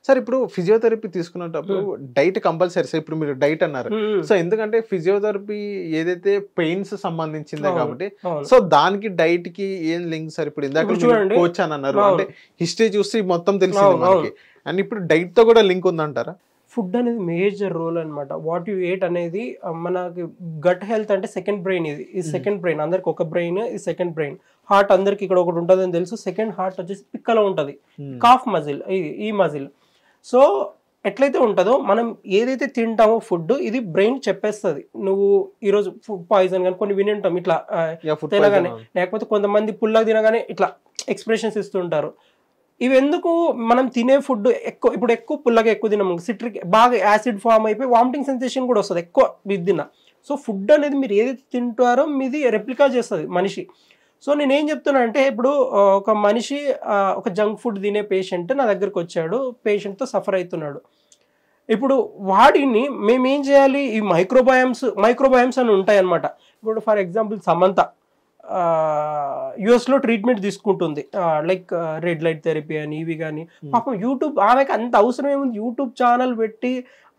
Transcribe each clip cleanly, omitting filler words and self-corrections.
Sir ఇప్పుడు physiotherapy తీసుకునేటప్పుడు diet compulsory sir. ఇప్పుడు మీరు డైట్ అన్నారు, సో ఎందుకంటే ఫిజియోథెరపీ ఏదైతే పెయిన్స్ సంబంధించిందే కాబట్టి సో దానికి డైట్ కి ఏం లింక్ సార్? ఇప్పుడు ఇందాక కోచ్ అని అన్నారు, అంటే హిస్టరీ చూసి మొత్తం తెలిసింది మనకి, అండ్ ఇప్పుడు డైట్ తో కూడా లింక్ ఉందంటారా? ఫుడ్ అనేది మేజర్ రోల్ అనమాట. వాట్ యు ఎయిట్ అనేది మనకి గట్ హెల్త్ అంటే సెకండ్ బ్రెయిన్. ఇది సెకండ్ బ్రెయిన్. అందరికి ఒక బ్రెయిన్, ఇది సెకండ్ బ్రెయిన్. హార్ట్ అందరికి ఇక్కడ ఒకటి ఉంటుందని తెలుసు. సెకండ్ హార్ట్ వచ్చేసి పిక్కలో ఉంటుంది, కాఫ్ మజిల్, ఈ మజిల్. సో ఎట్లయితే ఉంటుందో మనం ఏదైతే తింటామో ఫుడ్, ఇది బ్రెయిన్ చెప్పేస్తుంది నువ్వు ఈరోజు ఫుడ్ పాయిజన్ కానీ కొన్ని విని ఉంటాం ఇట్లా తినగానే, లేకపోతే కొంతమంది పుల్లగా తినగానే ఇట్లా ఎక్స్ప్రెషన్స్ ఇస్తుంటారు. ఇవి ఎందుకు? మనం తినే ఫుడ్ ఇప్పుడు ఎక్కువ పుల్లగా ఎక్కువ తినము, సిట్రిక్ బాగా యాసిడ్ ఫామ్ అయిపోయి వామిటింగ్ సెన్సేషన్ కూడా వస్తుంది ఎక్కువ ఇది తిన్నా. సో ఫుడ్ అనేది మీరు ఏదైతే తింటారో మీది రెప్లికా చేస్తుంది మనిషి. సో నేనేం చెప్తున్నా అంటే, ఇప్పుడు ఒక మనిషి ఒక జంక్ ఫుడ్ తినే పేషెంట్ నా దగ్గరికి వచ్చాడు, పేషెంట్తో సఫర్ అవుతున్నాడు. ఇప్పుడు వాడిని మేమేం చేయాలి? ఈ మైక్రోబయామ్స్ అని ఉంటాయి అన్నమాట. ఇప్పుడు ఫర్ ఎగ్జాంపుల్ సమంత యుఎస్లో ట్రీట్మెంట్ తీసుకుంటుంది, లైక్ రెడ్ లైట్ థెరపీ అని ఇవి కానీ. పాపం యూట్యూబ్, ఆమెకి అంత అవసరం ఏముంది? యూట్యూబ్ ఛానల్ పెట్టి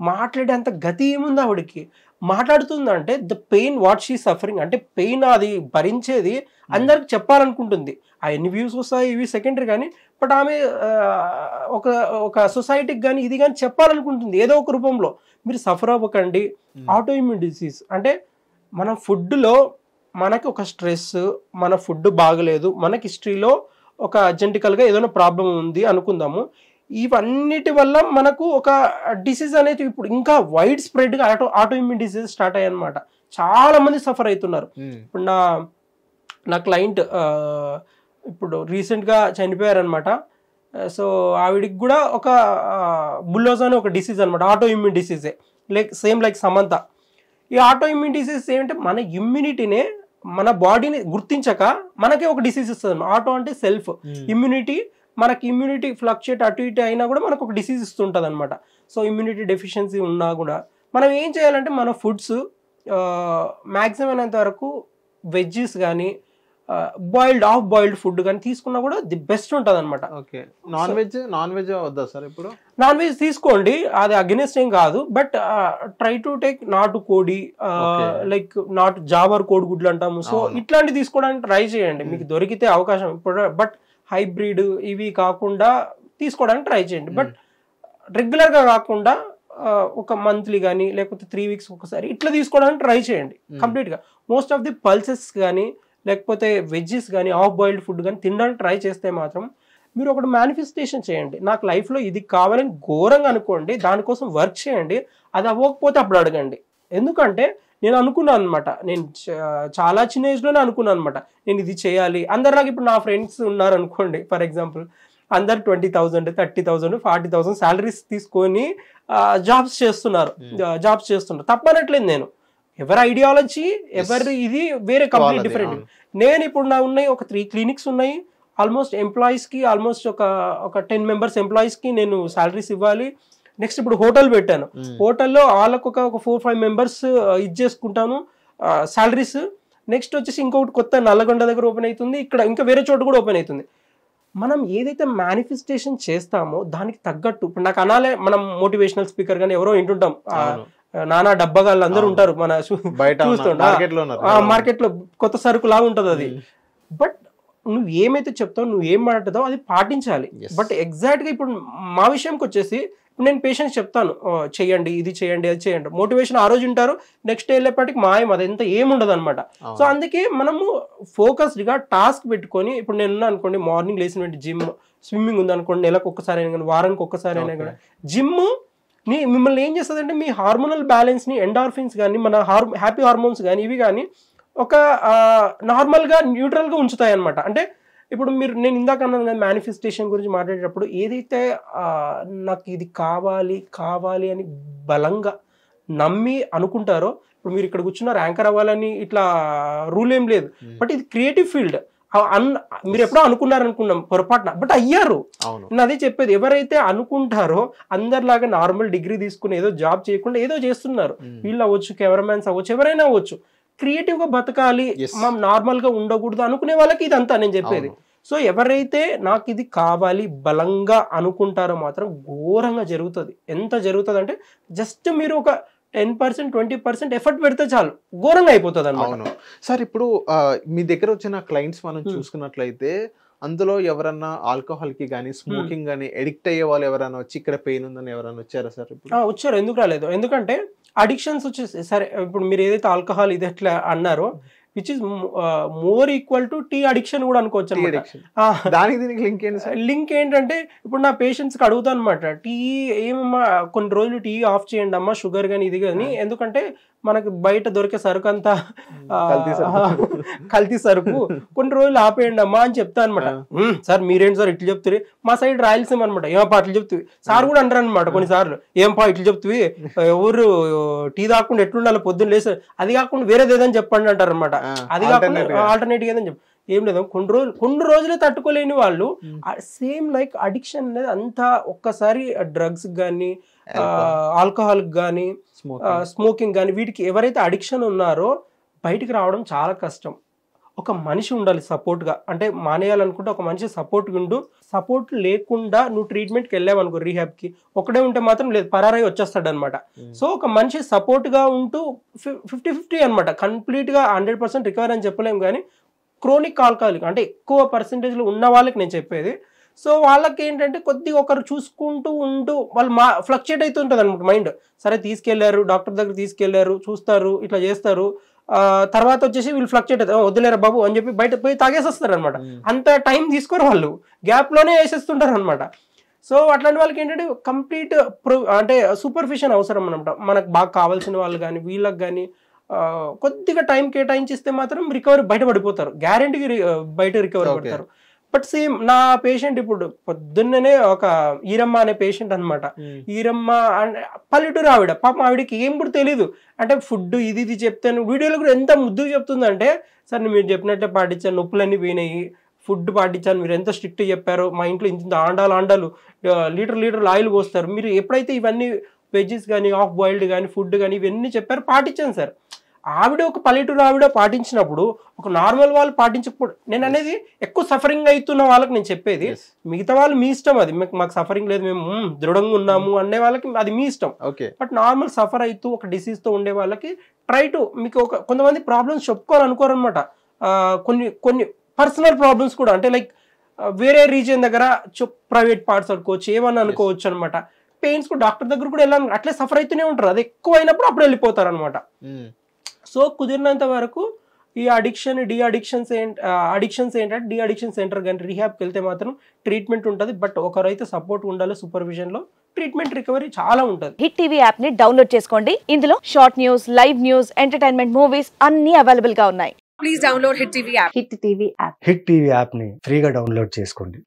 మాట్లాడే అంత గతి ఏముంది ఆవిడకి? మాట్లాడుతుందంటే the pain what she suffering, అంటే పెయిన్ అది భరించేది అందరికి చెప్పాలనుకుంటుంది. ఆ ఎన్ని వ్యూస్ వస్తాయి ఇవి సెకండరీ కానీ, బట్ ఆమె ఒక సొసైటీకి కానీ ఇది కానీ చెప్పాలనుకుంటుంది ఏదో ఒక రూపంలో. మీరు సఫర్ అవ్వకండి. ఆటో ఇమ్యూన్ డిసీజ్ అంటే మన ఫుడ్లో మనకి ఒక స్ట్రెస్, మన ఫుడ్ బాగలేదు, మనకి హిస్టరీలో ఒక జెనెటికల్గా ఏదైనా ప్రాబ్లం ఉంది అనుకుందాము. ఇవన్నిటి వల్ల మనకు ఒక డిసీజ్ అనేది ఇప్పుడు ఇంకా వైడ్ స్ప్రెడ్గా ఆటో ఇమ్యూన్ డిసీజ్ స్టార్ట్ అయ్యాయి అనమాట. చాలా మంది సఫర్ అవుతున్నారు. ఇప్పుడు నా క్లయింట్ ఇప్పుడు రీసెంట్గా చనిపోయారనమాట. సో ఆవిడికి కూడా ఒక బుల్లోజ్ అనే ఒక డిసీజ్ అనమాట, ఆటో ఇమ్యూన్ డిసీజే, లైక్ సమంత. ఈ ఆటో ఇమ్యూన్ డిసీజ్ ఏంటంటే మన ఇమ్యూనిటీనే, మన బాడీని గుర్తించక మనకే ఒక డిసీజ్ ఇస్తుంది. ఆటో అంటే సెల్ఫ్ ఇమ్యూనిటీ, మనకి ఇమ్యూనిటీ ఫ్లక్చుయేట్ అటు ఇటు అయినా కూడా మనకు ఒక డిసీజ్ ఇస్తుంటుంది అనమాట. సో ఇమ్యూనిటీ డెఫిషియన్సీ ఉన్నా కూడా మనం ఏం చేయాలంటే మన ఫుడ్స్ మ్యాక్సిమం అయినంత వరకు వెజ్జెస్ కానీ హాఫ్ బాయిల్డ్ ఫుడ్ కానీ తీసుకున్నా కూడా ది బెస్ట్ ఉంటుంది అనమాట. ఓకే, నాన్ వెజ్ వద్దా సార్? ఇప్పుడు నాన్ వెజ్ తీసుకోండి, అది అగెనిస్ట్ ఏం కాదు, బట్ ట్రై టు టేక్ నాటు కోడి, లైక్ నాటు జావర్ కోడిగుడ్లు అంటాము. సో ఇట్లాంటివి తీసుకోవడానికి ట్రై చేయండి మీకు దొరికితే అవకాశం. ఇప్పుడు బట్ హైబ్రిడ్ ఇవి కాకుండా తీసుకోవడానికి ట్రై చేయండి, బట్ రెగ్యులర్గా కాకుండా ఒక మంత్లీ కానీ లేకపోతే 3 weeks ఒకసారి ఇట్లా తీసుకోవడానికి ట్రై చేయండి కంప్లీట్గా. మోస్ట్ ఆఫ్ ది పల్సెస్ కానీ లేకపోతే వెజ్జెస్ కానీ హాఫ్ బాయిల్డ్ ఫుడ్ కానీ తినడానికి ట్రై చేస్తే మాత్రం మీరు ఒకటి మేనిఫెస్టేషన్ చేయండి. నాకు లైఫ్లో ఇది కావాలని ఘోరంగా అనుకోండి, దానికోసం వర్క్ చేయండి. అది అవ్వకపోతే అప్పుడు అడగండి. ఎందుకంటే నేను అనుకున్నాను అనమాట, నేను చాలా చిన్న ఏజ్లోనే అనుకున్నాను అనమాట నేను ఇది చేయాలి. అందరిలాగా ఇప్పుడు నా ఫ్రెండ్స్ ఉన్నారు అనుకోండి, ఫర్ ఎగ్జాంపుల్ అందరు 20,000, 30,000, 40,000 శాలరీస్ తీసుకొని జాబ్స్ చేస్తున్నారు. తప్పనట్లేదు నేను. ఎవరి ఐడియాలజీ ఎవరి ఇది వేరే, కంప్లీట్ డిఫరెంట్. నేను ఇప్పుడు నా ఉన్నాయి ఒక 3 clinics ఉన్నాయి. ఆల్మోస్ట్ ఎంప్లాయీస్కి ఆల్మోస్ట్ ఒక 10 members ఎంప్లాయీస్కి నేను శాలరీస్ ఇవ్వాలి. నెక్స్ట్ ఇప్పుడు హోటల్ పెట్టాను, హోటల్లో వాళ్ళకు ఒక 4-5 members ఇది చేసుకుంటాను శాలరీస్. నెక్స్ట్ వచ్చేసి ఇంకొకటి కొత్త నల్లగొండ దగ్గర ఓపెన్ అవుతుంది, ఇక్కడ ఇంకా వేరే చోట కూడా ఓపెన్ అవుతుంది. మనం ఏదైతే మేనిఫెస్టేషన్ చేస్తామో దానికి తగ్గట్టు, ఇప్పుడు నాకు అనాలే మనం మోటివేషనల్ స్పీకర్ కానీ ఎవరో వింటుంటాం, నానా డబ్బగాళ్ళు అందరూ ఉంటారు మన చూస్తుంటా మార్కెట్లో కొత్త సరుకు లాగా ఉంటుంది అది. బట్ నువ్వు ఏమైతే చెప్తావు, నువ్వు ఏం మాట్లాడతావు అది పాటించాలి. బట్ ఎగ్జాక్ట్గా ఇప్పుడు మా విషయంకి వచ్చేసి ఇప్పుడు నేను పేషెంట్స్ చెప్తాను చెయ్యండి, ఇది చేయండి, అది చేయండి. మోటివేషన్ ఆ రోజు ఉంటారు, నెక్స్ట్ డే వెళ్ళేపాటికి మాయం అదంతా ఏముండదు అనమాట. సో అందుకే మనము ఫోకస్డ్గా టాస్క్ పెట్టుకొని, ఇప్పుడు నేను ఉన్నా అనుకోండి, మార్నింగ్ లేచిన జిమ్, స్విమ్మింగ్ ఉంది అనుకోండి, నెలకు ఒక్కసారి అయినా కానీ వారానికి ఒక్కసారి అయినా కానీ జిమ్ మిమ్మల్ని ఏం చేస్తుందంటే మీ హార్మోనల్ బ్యాలెన్స్ని, ఎండార్ఫిన్స్ కానీ మన హ్యాపీ హార్మోన్స్ కానీ ఇవి కానీ ఒక నార్మల్గా న్యూట్రల్గా ఉంచుతాయి అనమాట. అంటే ఇప్పుడు నేను ఇందాక అన్నాను కదా మేనిఫెస్టేషన్ గురించి మాట్లాడేటప్పుడు, ఏదైతే నాకు ఇది కావాలి అని బలంగా నమ్మి అనుకుంటారో, ఇప్పుడు మీరు ఇక్కడ కూర్చున్నారు యాంకర్ అవ్వాలని ఇట్లా రూల్ ఏం లేదు, బట్ ఇది క్రియేటివ్ ఫీల్డ్. మీరు ఎప్పుడో అనుకున్నాం పొరపాటున, బట్ అయ్యారు. నేను అదే చెప్పేది, ఎవరైతే అనుకుంటారో అందరిలాగా నార్మల్ డిగ్రీ తీసుకుని ఏదో జాబ్ చేయకుండా ఏదో చేస్తున్నారు. వీళ్ళు అవ్వచ్చు, కెమెరామ్యాన్స్ అవ్వచ్చు, ఎవరైనా అవ్వచ్చు. క్రియేటివ్ గా బతకాలి, మనం నార్మల్ గా ఉండకూడదు అనుకునే వాళ్ళకి ఇదంతా నేను చెప్పేది. సో ఎవరైతే నాకు ఇది కావాలి బలంగా అనుకుంటారో మాత్రం ఘోరంగా జరుగుతుంది. ఎంత జరుగుతుంది అంటే జస్ట్ మీరు ఒక 10% 20% ఎఫర్ట్ పెడితే చాలు ఘోరంగా అయిపోతుంది అన్నమాట. అవును సార్. ఇప్పుడు మీ దగ్గర వచ్చిన క్లయింట్స్ మనం చూసుకున్నట్లయితే అందులో ఎవరన్నా ఆల్కహాల్ కి కానీ స్మోకింగ్ కానీ ఎడిక్ట్ అయ్యే వాళ్ళు ఎవరైనా వచ్చి ఇక్కడ పెయిన్ ఉందని ఎవరైనా వచ్చారా సార్? వచ్చారు, ఎందుకు రాలేదు? ఎందుకంటే అడిక్షన్స్ వచ్చేసి సరే ఇప్పుడు మీరు ఏదైతే ఆల్కహాల్ ఇది ఎట్లా అన్నారో which is more equal to tea addiction కూడా అనుకోవచ్చు. లింక్ ఏంటంటే ఇప్పుడు నా పేషెంట్స్ కి అడుగుతాను అనమాట, టీ ఏమమ్మా కొన్ని రోజులు టీ ఆఫ్ చేయండి అమ్మా, షుగర్ కానీ ఇది కానీ, ఎందుకంటే మనకి బయట దొరికే సరుకు అంతా కల్తీ సరుకు, కొన్ని రోజులు ఆపేయండి అమ్మా అని చెప్తా అనమాట. సార్ మీరేంటి సార్ ఇట్లు చెప్తారు, మా సైడ్ రాయలసీమ అనమాట, ఏమప్పా అట్లు చెప్తుంది సార్ కూడా అంటారు అనమాట కొన్నిసార్లు, ఏంపా ఇట్లు చెప్తుంది ఎవరు టీ తాకుండా ఎట్లుండాలి పొద్దున్న లేసారు, అది కాకుండా వేరేది ఏదని చెప్పండి అంటారు అనమాట. అది కాకుండా ఆల్టర్నేటివ్ ఏదని చెప్పి ఏం లేదు, కొన్ని రోజులే తట్టుకోలేని వాళ్ళు సేమ్ లైక్ అడిక్షన్ అనేది అంతా ఒక్కసారి డ్రగ్స్ కానీ ఆల్కహాల్ కానీ స్మోకింగ్ కానీ వీటికి ఎవరైతే అడిక్షన్ ఉన్నారో బయటికి రావడం చాలా కష్టం. ఒక మనిషి ఉండాలి సపోర్ట్గా, అంటే మానేయాలనుకుంటే ఒక మనిషి సపోర్ట్ లేకుండా నువ్వు ట్రీట్మెంట్కి వెళ్ళావనుకో రీహాబ్కి, ఒకడే ఉంటే మాత్రం లేదు పరారై వచ్చేస్తాడు అనమాట. సో ఒక మనిషి సపోర్ట్గా ఉంటూ 50-50 అనమాట, కంప్లీట్గా 100% రికవర్ అని చెప్పలేము కానీ క్రోనిక్ ఆల్కహాలిక్ అంటే ఎక్కువ పర్సెంటేజ్లో ఉన్న వాళ్ళకి నేను చెప్పేది. సో వాళ్ళకి ఏంటంటే కొద్దిగా ఒకరు చూసుకుంటూ ఉంటూ వాళ్ళు ఫ్లక్చుయేట్ అవుతుంటుంది అనమాట మైండ్. సరే తీసుకెళ్లారు డాక్టర్ దగ్గర తీసుకెళ్లారు, చూస్తారు, ఇట్లా చేస్తారు, తర్వాత వచ్చేసి వీళ్ళు ఫ్లక్చుయేట్ అవుతారు, వదిలేరా బాబు అని చెప్పి బయట పోయి తాగేసేస్తారు అనమాట. అంత టైం తీసుకోరు వాళ్ళు, గ్యాప్లోనే వేసేస్తుంటారు అనమాట. సో అట్లాంటి వాళ్ళకి ఏంటంటే కంప్లీట్ అంటే సూపర్ఫిషన్ అవసరం అనమాట. మనకు బాగా కావాల్సిన వాళ్ళు కానీ వీళ్ళకి కానీ కొద్దిగా టైం కేటాయించిస్తే మాత్రం రికవరీ బయటపడిపోతారు, గ్యారెంటీకి బయట రికవరీ పడతారు. బట్ సేమ్ నా పేషెంట్ ఇప్పుడు పొద్దున్నే ఒక ఈరమ్మ అనే పేషెంట్ అనమాట. ఈరమ్మ పల్లెటూరు ఆవిడ, పాపం ఆవిడకి ఏం కూడా తెలీదు, అంటే ఫుడ్ ఇది చెప్తాను వీడియోలో కూడా ఎంత ముద్దుగా చెప్తుందంటే, సార్ మీరు చెప్పినట్టే పాటించాను, నొప్పులన్నీ పోయినాయి, ఫుడ్ పాటించాను, మీరు ఎంత స్ట్రిక్ట్ చెప్పారో, మా ఇంట్లో ఇంత ఆండాలు లీటర్ ఆయిల్ పోస్తారు, మీరు ఎప్పుడైతే ఇవన్నీ వెజ్జెస్ కానీ ఆఫ్ బాయిల్డ్ కానీ ఫుడ్ కానీ ఇవన్నీ చెప్పారు పాటించాను సార్. ఆవిడ ఒక పల్లెటూరు ఆవిడ పాటించినప్పుడు ఒక నార్మల్ వాళ్ళు పాటించకపోవడం, నేను అనేది ఎక్కువ సఫరింగ్ అవుతున్న వాళ్ళకి నేను చెప్పేది, మిగతా వాళ్ళు మీ ఇష్టం, అది మాకు సఫరింగ్ లేదు మేము దృఢంగా ఉన్నాము అనే వాళ్ళకి అది మీ ఇష్టం. బట్ నార్మల్ సఫర్ అవుతూ ఒక డిసీజ్తో ఉండే వాళ్ళకి ట్రై టు మీకు కొంతమంది ప్రాబ్లమ్స్ చెప్పుకోవాలనుకోరనమాట, కొన్ని పర్సనల్ ప్రాబ్లమ్స్ కూడా, అంటే లైక్ వేరే రీజియన్ దగ్గర ప్రైవేట్ పార్ట్స్ అనుకోవచ్చు, ఏమన్నా అనుకోవచ్చు అనమాట. పెయిన్స్ కూడా డాక్టర్ దగ్గర కూడా వెళ్ళాలి, అట్లే సఫర్ అవుతూనే ఉంటారు, అది ఎక్కువ అయినప్పుడు అప్పుడు వెళ్ళిపోతారు అనమాట. సో కుదిరినంత వరకు ఈ డి అడిక్షన్స్ ఏంటంటే డి అడిక్షన్ సెంటర్ కానీ రీహాబ్కి వెళ్తే మాత్రం ట్రీట్మెంట్ ఉంటుంది. బట్ ఒకరైతే సపోర్ట్ ఉండాలి, సూపర్విజన్ లో ట్రీట్మెంట్ రికవరీ చాలా ఉంటుంది. హిట్ టీవీ యాప్ ని డౌన్లోడ్ చేసుకోండి, ఇందులో short news, live news, entertainment, movies అన్ని అవైలబుల్ గా ఉన్నాయి. Please download hit TV app. Hit TV app ని ఫ్రీగా డౌన్లోడ్ చేసుకోండి.